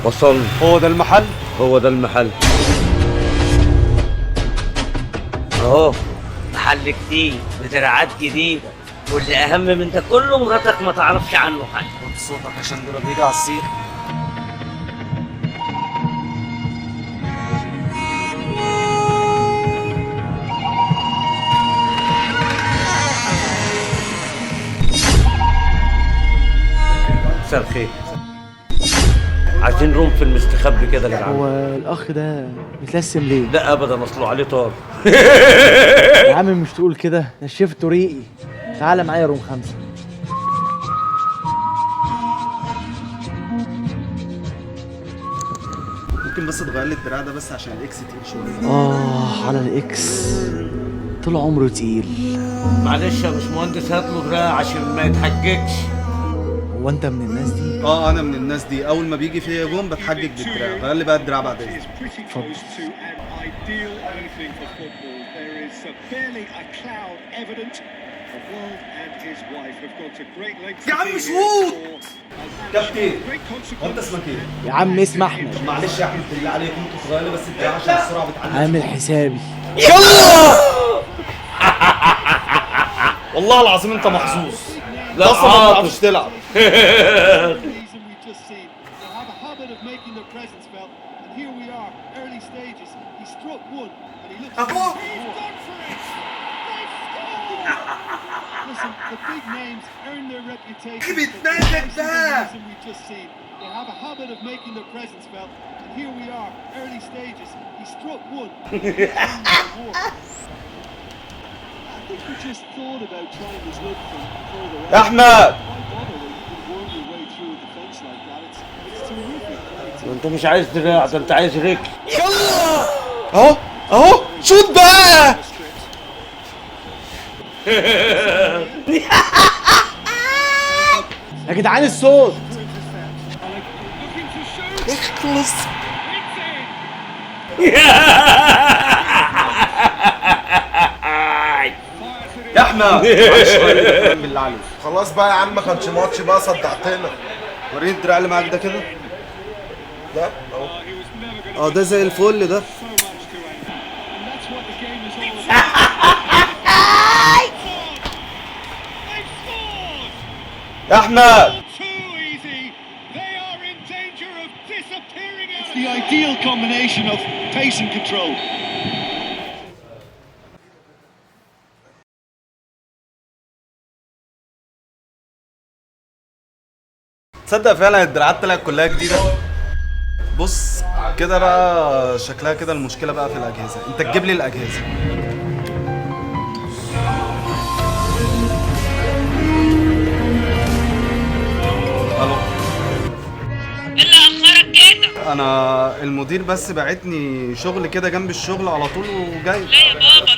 وصلنا. هو ده المحل؟ هو ده المحل اهو. محل جديد بدراعات جديدة، واللي أهم من ده كله مراتك ما تعرفش عنه حاجة. وطي صوتك عشان دول بيجي على السير. مساء الخير. عايزين روم في المستخبي كده يا جدعان. هو الاخ ده متلسم ليه؟ لا ابدا، اصله عليه طار. يا عم مش تقول كده، نشفت طريقي. تعالى معايا روم 5. ممكن بس تغير لي الدراع ده بس عشان الاكس تقيل شويه. على الاكس، طول عمره تقيل. معلش يا باشمهندس، هات له دراع عشان ما يتحججش. هو انت من الناس دي؟ انا من الناس دي، اول ما بيجي فيا جون بتحجج بالدراع. غير لي بقى الدراع بعد اذنك. يا عم شوط كابتن، هو انت اسمك ايه؟ يا عم اسم احمد. معلش يا احمد بالله عليك، ممكن تغير لي بس الدراع عشان السرعه بتعلم. عامل حسابي. والله العظيم انت محظوظ. لا اصلا ما بتعرفش تلعب. The big names earn their reputation. They have a habit of making their presence felt, and here we are, early stages. He struck one. I think we just thought about trying his luck from further out. احمد Why bother when you can worm your way through a defense like that? It's terrific. انت مش عايز دراع، ده انت عايز رجل. اهو شوط بقى. يا جدعان الصوت. اخلص يا احمد. بالله عليك خلاص بقى يا عم، ما كانش ماتش بقى، صدعتنا. وريني الدراع اللي معاك ده كده. ده اهو. ده زي الفل ده. يا احمد It's the ideal combination of pace and control. تصدق فعلا الدراعات طلعت كلها جديده. بص كده بقى شكلها كده. المشكله بقى في الاجهزه، انت تجيب لي الاجهزه. الو. إيه اللي أخرك كده؟ انا المدير بس بعتني شغل كده جنب الشغل على طول وجاي. لا يا بابا،